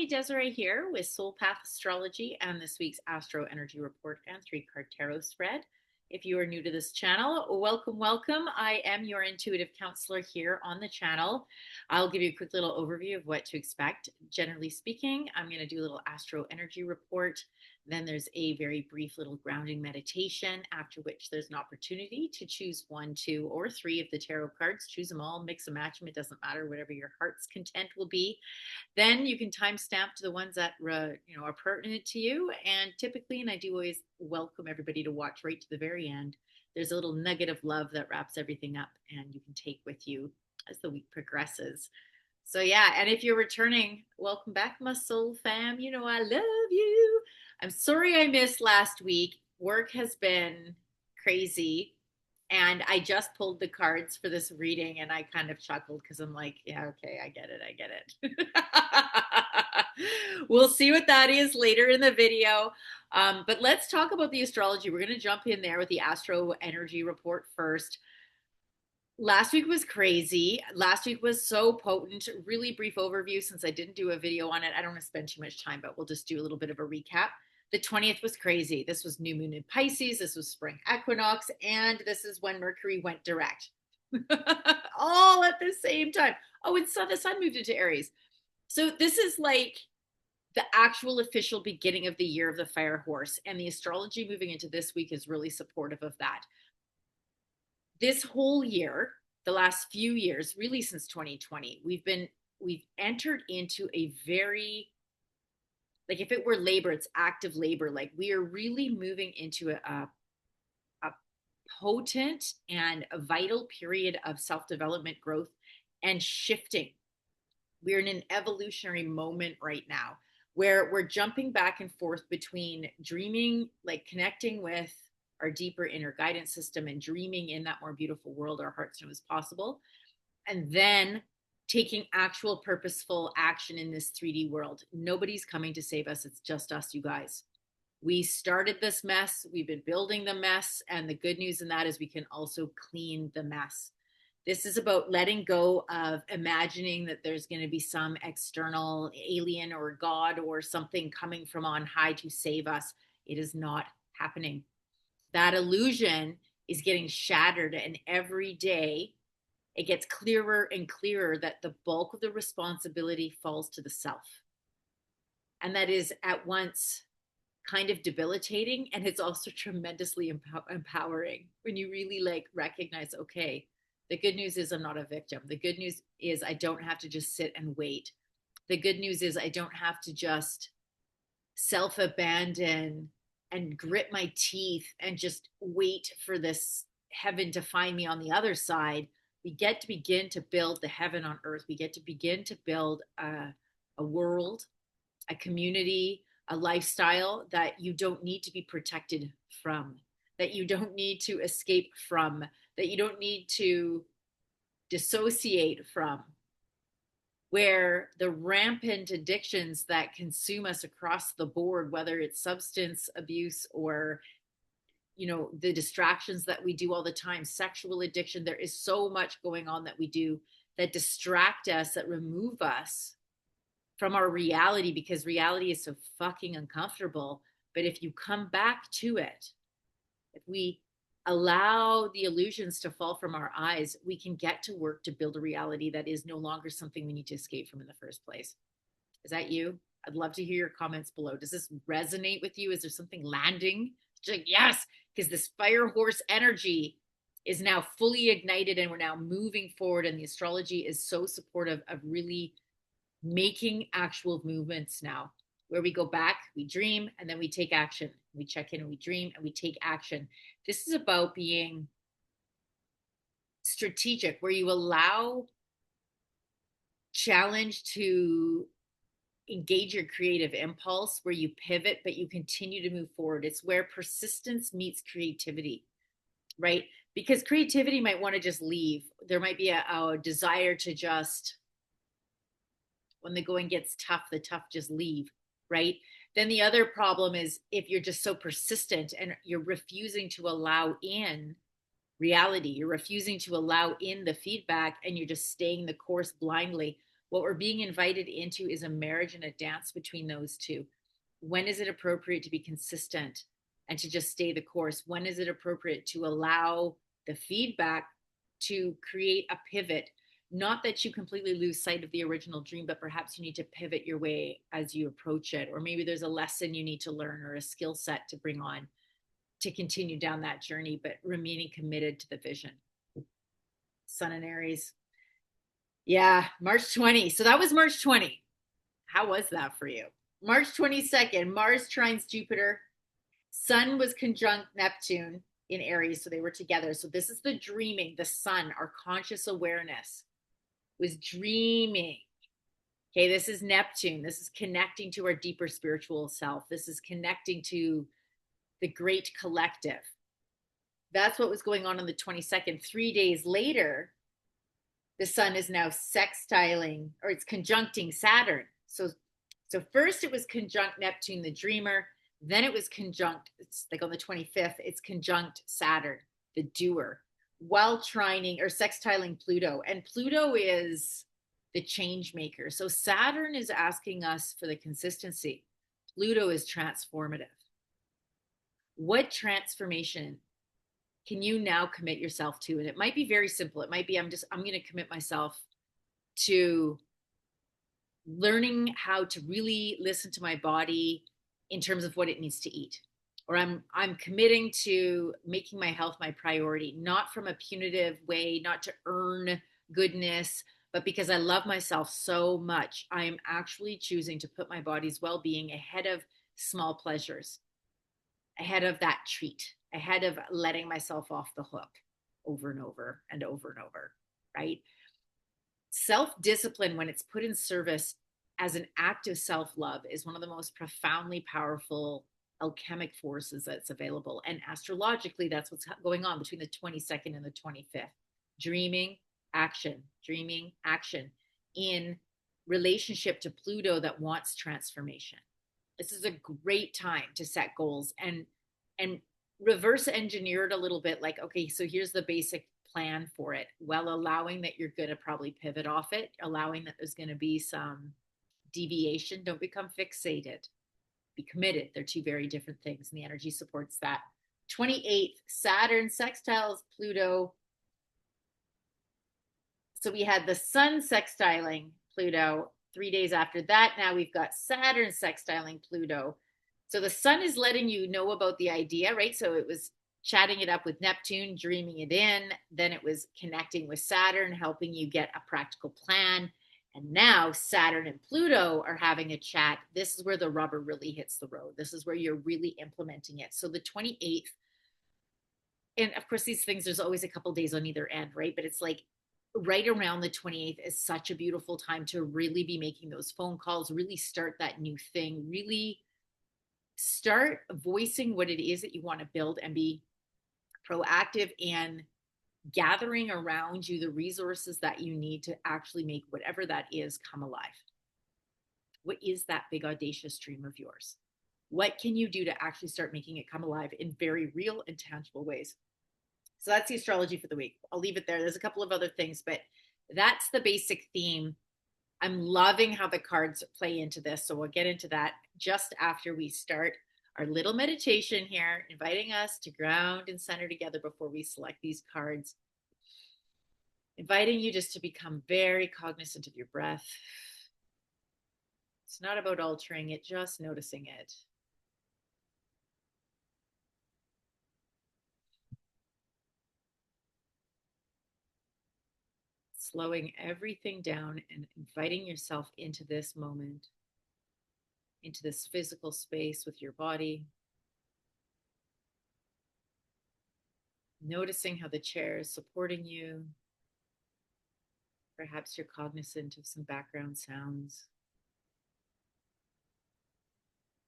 Hi, Desiree here with Soulpath Astrology and this week's Astro Energy Report and 3-card tarot spread. If you are new to this channel, welcome, welcome. I am your intuitive counselor here on the channel. I'll give you a quick little overview of what to expect. Generally speaking, I'm going to do a little Astro Energy Report. Then there's a very brief little grounding meditation, after which there's an opportunity to choose 1, 2, or 3 of the tarot cards. Choose them all, mix and match them. It doesn't matter, whatever your heart's content will be. Then you can timestamp to the ones that are pertinent to you. And typically, and I do always welcome everybody to watch right to the very end, there's a little nugget of love that wraps everything up and you can take with you as the week progresses. So yeah, and if you're returning, welcome back, my soul fam. You know I love you. I'm sorry I missed last week. Work has been crazy. And I just pulled the cards for this reading and I kind of chuckled because I'm like, yeah, okay, I get it. I get it. We'll see what that is later in the video. But let's talk about the astrology. We're going to jump in there with the Astro Energy Report first. Last week was crazy. Last week was so potent. Really brief overview since I didn't do a video on it. I don't want to spend too much time, but we'll just do a little bit of a recap. The 20th was crazy. This was new moon in Pisces. This was spring equinox. And this is when Mercury went direct. All at the same time. Oh, and so the sun moved into Aries. So this is like the actual official beginning of the year of the fire horse. And the astrology moving into this week is really supportive of that. This whole year, the last few years, really since 2020, we've entered into a very, like if it were labor, it's active labor. Like we are really moving into a potent and a vital period of self-development, growth, and shifting. We're in an evolutionary moment right now where we're jumping back and forth between dreaming, like connecting with our deeper inner guidance system and dreaming in that more beautiful world our hearts know is possible, and then taking actual purposeful action in this 3D world. Nobody's coming to save us. It's just us, you guys. We started this mess. We've been building the mess. And the good news in that is we can also clean the mess. This is about letting go of imagining that there's going to be some external alien or God or something coming from on high to save us. It is not happening. That illusion is getting shattered, and every day it gets clearer and clearer that the bulk of the responsibility falls to the self. And that is at once kind of debilitating, and it's also tremendously empowering when you really like recognize, okay, the good news is I'm not a victim. The good news is I don't have to just sit and wait. The good news is I don't have to just self-abandon and grit my teeth and just wait for this heaven to find me on the other side. We get to begin to build the heaven on earth. We get to begin to build a world, a community, a lifestyle that you don't need to be protected from, that you don't need to escape from, that you don't need to dissociate from, where the rampant addictions that consume us across the board, whether it's substance abuse or the distractions that we do all the time, sexual addiction, there is so much going on that we do that distract us, that remove us from our reality, because reality is so fucking uncomfortable. But if you come back to it, if we allow the illusions to fall from our eyes, we can get to work to build a reality that is no longer something we need to escape from in the first place. Is that you? I'd love to hear your comments below. Does this resonate with you? Is there something landing? Like, yes, because this fire horse energy is now fully ignited and we're now moving forward, and the astrology is so supportive of really making actual movements now, where we go back, we dream, and then we take action. We check in and we dream and we take action. This is about being strategic, where you allow challenge to engage your creative impulse, where you pivot, but you continue to move forward. It's where persistence meets creativity, right? Because creativity might want to just leave. There might be a desire to just, when the going gets tough, the tough just leave, right? Then the other problem is if you're just so persistent and you're refusing to allow in reality, you're refusing to allow in the feedback, and you're just staying the course blindly. What we're being invited into is a marriage and a dance between those two. When is it appropriate to be consistent and to just stay the course? When is it appropriate to allow the feedback to create a pivot? Not that you completely lose sight of the original dream, but perhaps you need to pivot your way as you approach it. Or maybe there's a lesson you need to learn or a skill set to bring on to continue down that journey, but remaining committed to the vision. Sun and Aries. Yeah, March 20. So that was March 20. How was that for you? March 22nd, Mars trines Jupiter. Sun was conjunct Neptune in Aries, so they were together. So this is the dreaming, the sun, our conscious awareness was dreaming. Okay, this is Neptune. This is connecting to our deeper spiritual self. This is connecting to the great collective. That's what was going on the 22nd. 3 days later, the sun is now sextiling, or it's conjuncting Saturn. So first it was conjunct Neptune, the dreamer. Then it was conjunct, it's like on the 25th, it's conjunct Saturn, the doer, while trining or sextiling Pluto. And Pluto is the change maker. So Saturn is asking us for the consistency. Pluto is transformative. What transformation can you now commit yourself to? And it might be very simple. It might be, I'm going to commit myself to learning how to really listen to my body in terms of what it needs to eat. Or I'm committing to making my health my priority, not from a punitive way, not to earn goodness, but because I love myself so much. I am actually choosing to put my body's well-being ahead of small pleasures, ahead of that treat, ahead of letting myself off the hook over and over and over and over, right? Self-discipline, when it's put in service as an act of self-love, is one of the most profoundly powerful alchemic forces that's available. And astrologically, that's what's going on between the 22nd and the 25th. Dreaming, action, in relationship to Pluto that wants transformation. This is a great time to set goals and reverse engineer it a little bit. Like, okay, so here's the basic plan for it, while allowing that you're going to probably pivot off it, allowing that there's going to be some deviation. Don't become fixated. Be committed. They're two very different things, and the energy supports that. 28th, Saturn sextiles Pluto. So we had the sun sextiling Pluto 3 days after that. Now we've got Saturn sextiling Pluto. So the sun is letting you know about the idea, right? So it was chatting it up with Neptune, dreaming it in. Then it was connecting with Saturn, helping you get a practical plan. And now Saturn and Pluto are having a chat. This is where the rubber really hits the road. This is where you're really implementing it. So the 28th, and of course, these things, there's always a couple days on either end, right? But it's like right around the 28th is such a beautiful time to really be making those phone calls, really start that new thing, really start voicing what it is that you want to build, and be proactive and gathering around you the resources that you need to actually make whatever that is come alive. What is that big audacious dream of yours? What can you do to actually start making it come alive in very real and tangible ways? So that's the astrology for the week. I'll leave it there. There's a couple of other things, but that's the basic theme. I'm loving how the cards play into this. So we'll get into that just after we start our little meditation here, inviting us to ground and center together before we select these cards. Inviting you just to become very cognizant of your breath. It's not about altering it, just noticing it. Slowing everything down and inviting yourself into this moment, into this physical space with your body. Noticing how the chair is supporting you. Perhaps you're cognizant of some background sounds.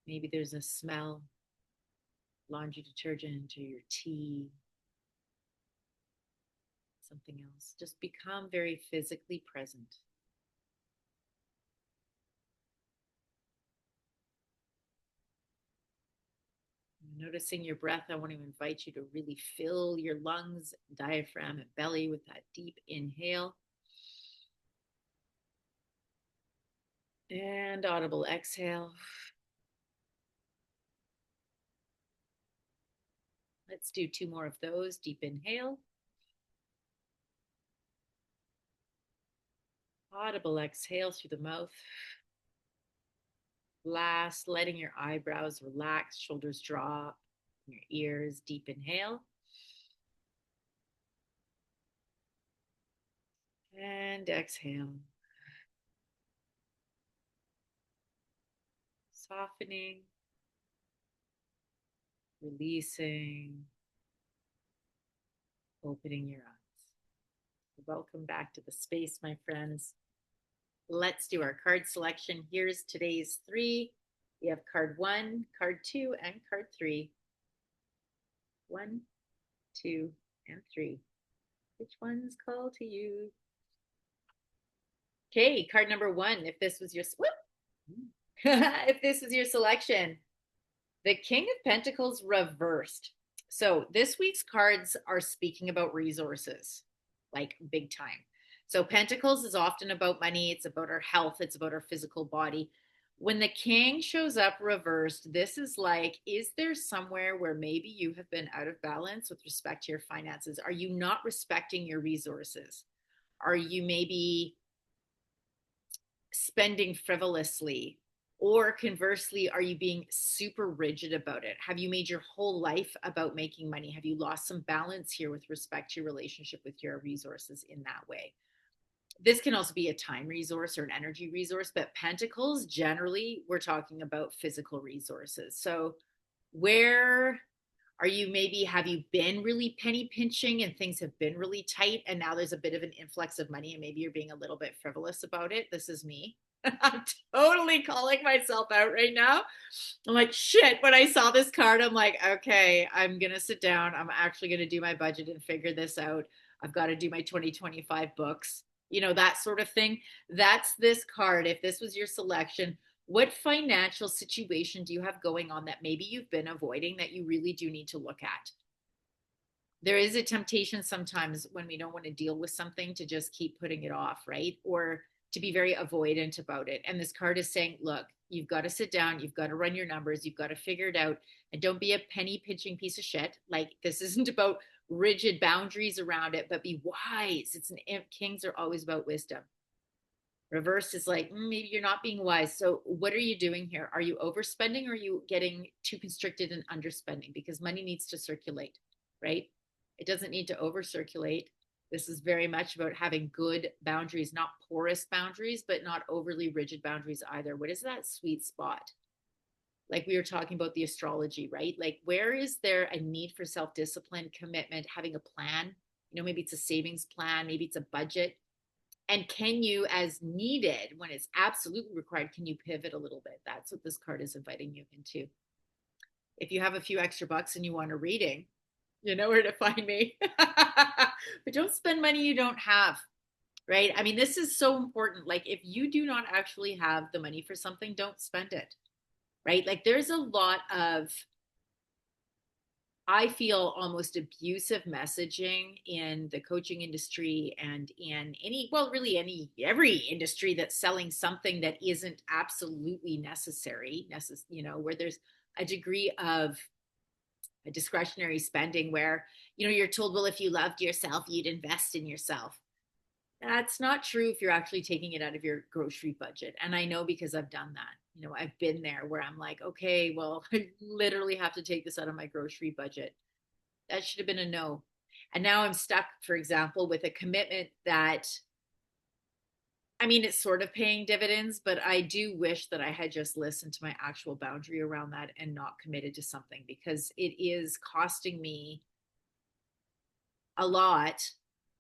Maybe there's a smell, laundry detergent or your tea, something else. Just become very physically present. Noticing your breath, I want to invite you to really fill your lungs, diaphragm, and belly with that deep inhale. And audible exhale. Let's do 2 more of those. Deep inhale. Audible exhale through the mouth. Last, letting your eyebrows relax, shoulders drop, your ears. Deep inhale. And exhale. Softening, releasing, opening your eyes. Welcome back to the space, my friends. Let's do our card selection. Here's today's 3. We have card 1, card 2, and card 3. 1, 2, and 3. Which ones call to you? Okay, card number 1. If this was your if this was your selection, the King of Pentacles reversed. So this week's cards are speaking about resources, like big time. So Pentacles is often about money. It's about our health. It's about our physical body. When the King shows up reversed, this is like, is there somewhere where maybe you have been out of balance with respect to your finances? Are you not respecting your resources? Are you maybe spending frivolously? Or conversely, are you being super rigid about it? Have you made your whole life about making money? Have you lost some balance here with respect to your relationship with your resources in that way? This can also be a time resource or an energy resource, but Pentacles, generally, we're talking about physical resources. So where are you, maybe have you been really penny pinching and things have been really tight and now there's a bit of an influx of money and maybe you're being a little bit frivolous about it? This is me. I'm totally calling myself out right now. I'm like, shit, when I saw this card, I'm like, okay, I'm going to sit down. I'm actually going to do my budget and figure this out. I've got to do my 2025 books, that sort of thing. That's this card. If this was your selection, what financial situation do you have going on that maybe you've been avoiding that you really do need to look at? There is a temptation sometimes when we don't want to deal with something to just keep putting it off, right? Or to be very avoidant about it. And this card is saying, look, you've got to sit down, you've got to run your numbers, you've got to figure it out, and don't be a penny pinching piece of shit. Like, this isn't about rigid boundaries around it, but be wise. Kings are always about wisdom. Reverse is like, maybe you're not being wise. So what are you doing here? Are you overspending or are you getting too constricted and underspending? Because money needs to circulate, right? It doesn't need to over circulate. This is very much about having good boundaries, not porous boundaries, but not overly rigid boundaries either. What is that sweet spot? Like we were talking about the astrology, right? Like, where is there a need for self-discipline, commitment, having a plan? Maybe it's a savings plan, maybe it's a budget. And can you, as needed, when it's absolutely required, can you pivot a little bit? That's what this card is inviting you into. If you have a few extra bucks and you want a reading, you know where to find me. But don't spend money you don't have, right? I mean, this is so important. Like, if you do not actually have the money for something, don't spend it, right? Like, there's a lot of, I feel, almost abusive messaging in the coaching industry and in every industry that's selling something that isn't absolutely necessary, where there's a degree of a discretionary spending where, you're told, well, if you loved yourself, you'd invest in yourself. That's not true if you're actually taking it out of your grocery budget. And I know because I've done that. I've been there where I'm like, okay, well, I literally have to take this out of my grocery budget. That should have been a no. And now I'm stuck, for example, with a commitment that, I mean, it's sort of paying dividends, but I do wish that I had just listened to my actual boundary around that and not committed to something, because it is costing me a lot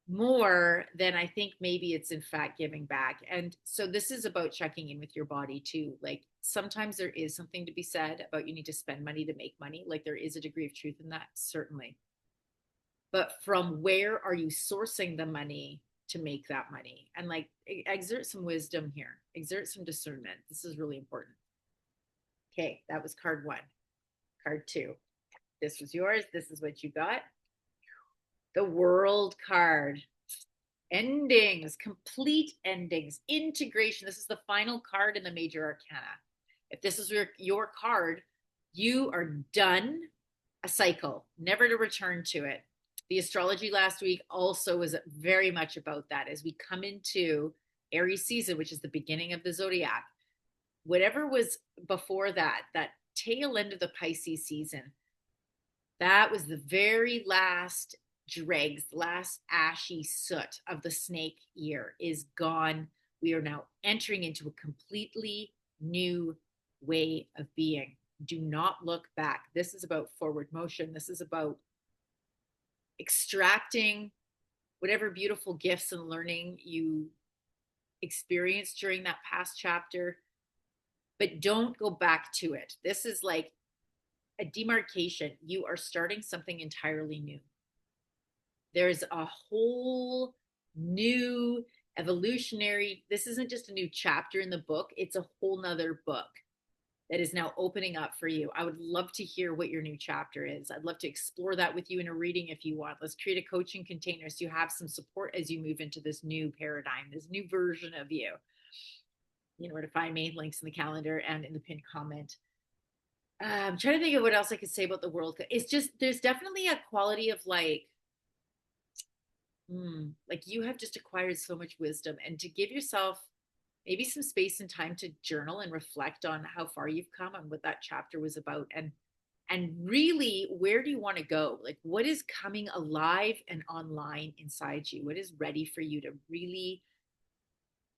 more than I think maybe it's in fact giving back. And so this is about checking in with your body too. Like, sometimes there is something to be said about you need to spend money to make money. Like, there is a degree of truth in that, certainly. But from where are you sourcing the money to make that money? And like, exert some wisdom here, exert some discernment. This is really important. Okay, that was card 1. Card 2. This was yours. This is what you got. The World card. Endings, complete endings, integration. This is the final card in the major arcana. If this is your card, you are done a cycle, never to return to it. The astrology last week also was very much about that as we come into Aries season, which is the beginning of the zodiac. Whatever was before that, that tail end of the Pisces season, that was the very last dregs, last ashy soot of the snake year is gone. We are now entering into a completely new way of being. Do not look back. This is about forward motion. This is about extracting whatever beautiful gifts and learning you experienced during that past chapter, but don't go back to it. This is like a demarcation. You are starting something entirely new. There's a whole new evolutionary, this isn't just a new chapter in the book, it's a whole nother book that is now opening up for you. I would love to hear what your new chapter is. I'd love to explore that with you in a reading if you want. Let's create a coaching container so you have some support as you move into this new paradigm, this new version of you. You know where to find me, links in the calendar and in the pinned comment. I'm trying to think of what else I could say about the world. It's just, there's definitely a quality of like you have just acquired so much wisdom, and to give yourself maybe some space and time to journal and reflect on how far you've come and what that chapter was about, and really, where do you want to go? Like, what is coming alive and online inside you? What is ready for you to really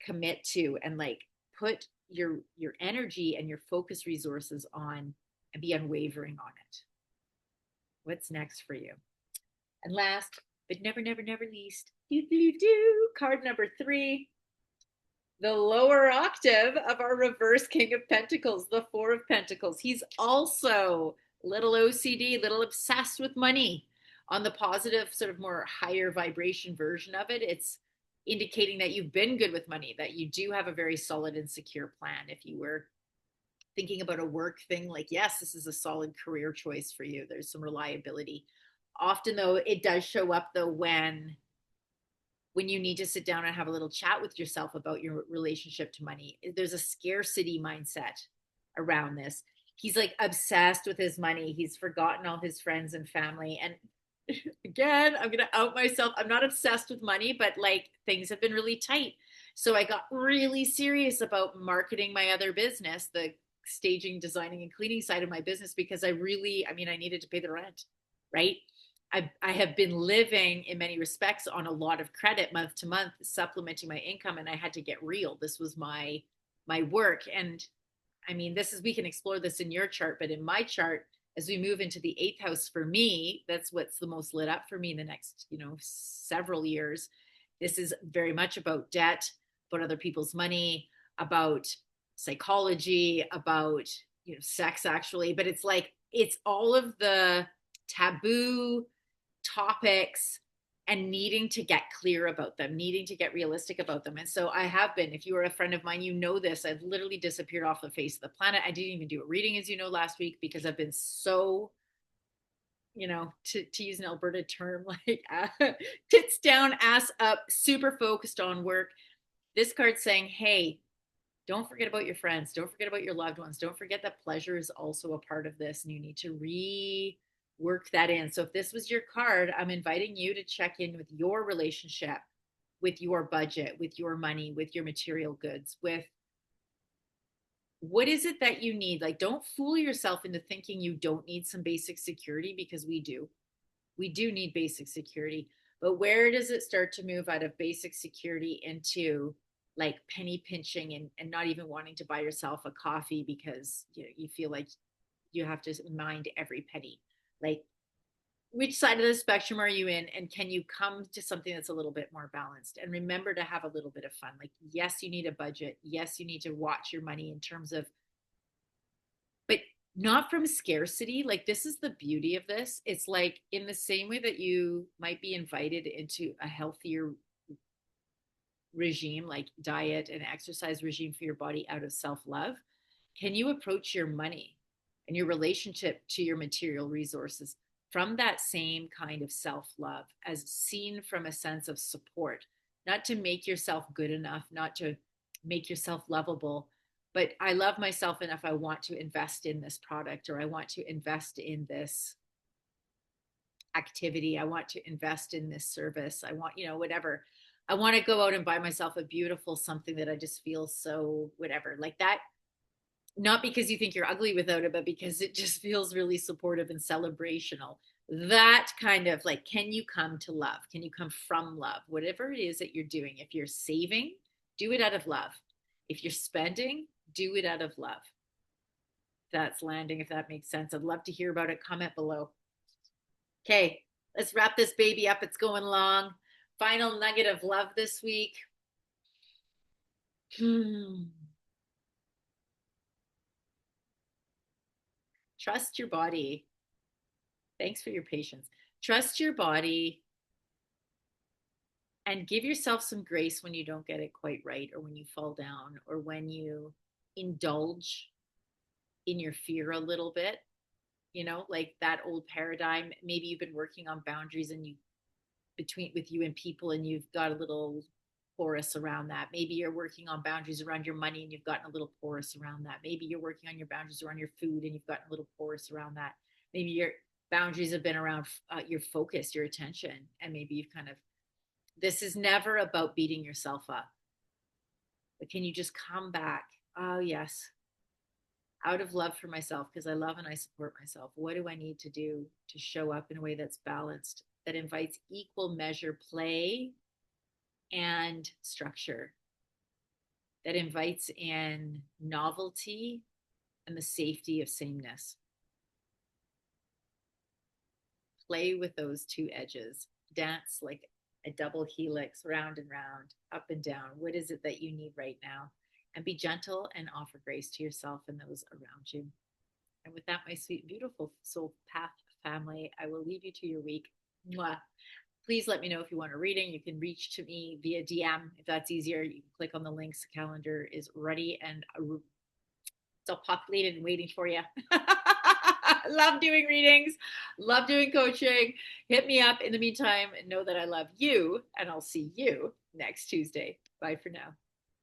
commit to and like put your energy and your focus resources on and be unwavering on it? What's next for you? And last but never, never, never least, card number 3, the lower octave of our reverse King of Pentacles, the 4 of Pentacles. He's also little OCD, little obsessed with money. On the positive, sort of more higher vibration version of it, it's indicating that you've been good with money, that you do have a very solid and secure plan. If you were thinking about a work thing, like, yes, this is a solid career choice for you. There's some reliability. Often, though, it does show up, though, when you need to sit down and have a little chat with yourself about your relationship to money. There's a scarcity mindset around this. He's like obsessed with his money. He's forgotten all his friends and family. And again, I'm going to out myself. I'm not obsessed with money, but like things have been really tight. So I got really serious about marketing my other business, the staging, designing, and cleaning side of my business, because I needed to pay the rent, right? I have been living in many respects on a lot of credit month to month, supplementing my income, and I had to get real. This was my work. And we can explore this in your chart, but in my chart, as we move into the 8th house for me, that's what's the most lit up for me in the next, several years. This is very much about debt, about other people's money, about psychology, about, sex actually, but it's all of the taboo topics and needing to get clear about them, needing to get realistic about them. And so I have been, if you are a friend of mine, this, I've literally disappeared off the face of the planet. I didn't even do a reading, as you know, last week, because I've been so, to use an Alberta term, like tits down, ass up, super focused on work. This card's saying, hey, don't forget about your friends. Don't forget about your loved ones. Don't forget that pleasure is also a part of this, and you need to work that in. So if this was your card, I'm inviting you to check in with your relationship, with your budget, with your money, with your material goods, with what is it that you need? Like, don't fool yourself into thinking you don't need some basic security, because we do. We do need basic security. But where does it start to move out of basic security into like penny pinching and not even wanting to buy yourself a coffee because you feel like you have to mind every penny? Like, which side of the spectrum are you in, and can you come to something that's a little bit more balanced? And remember to have a little bit of fun. Like, yes, you need a budget. Yes, you need to watch your money in terms of, but not from scarcity. Like, this is the beauty of this. It's like in the same way that you might be invited into a healthier regime, like diet and exercise regime for your body out of self-love, can you approach your money and your relationship to your material resources from that same kind of self-love, as seen from a sense of support, not to make yourself good enough, not to make yourself lovable, but I love myself enough. I want to invest in this product, or I want to invest in this activity. I want to invest in this service. I want, whatever. I want to go out and buy myself a beautiful something that I just feel so whatever, like that. Not because you think you're ugly without it, but because it just feels really supportive and celebrational. That kind of like, can you come to love? Can you come from love? Whatever it is that you're doing. If you're saving, do it out of love. If you're spending, do it out of love. That's landing, if that makes sense. I'd love to hear about it. Comment below. Okay, let's wrap this baby up. It's going long. Final nugget of love this week. Trust your body. Thanks for your patience. Trust your body and give yourself some grace when you don't get it quite right, or when you fall down, or when you indulge in your fear a little bit. Like that old paradigm. Maybe you've been working on boundaries and you between with you and people, and you've got a little porous around that. Maybe you're working on boundaries around your money and you've gotten a little porous around that. Maybe you're working on your boundaries around your food and you've gotten a little porous around that. Maybe your boundaries have been around your focus, your attention, and maybe you've kind of, this is never about beating yourself up, but can you just come back? Oh yes, out of love for myself, because I love and I support myself. What do I need to do to show up in a way that's balanced, that invites equal measure play and structure, that invites in novelty and the safety of sameness? Play with those two edges. Dance like a double helix, round and round, up and down. What is it that you need right now? And be gentle and offer grace to yourself and those around you. And with that, my sweet, beautiful soul path family, I will leave you to your week. Mwah. Please let me know if you want a reading. You can reach to me via DM if that's easier. You can click on the links. The calendar is ready and it's all populated and waiting for you. Love doing readings, love doing coaching. Hit me up. In the meantime, know that I love you, and I'll see you next Tuesday. Bye for now.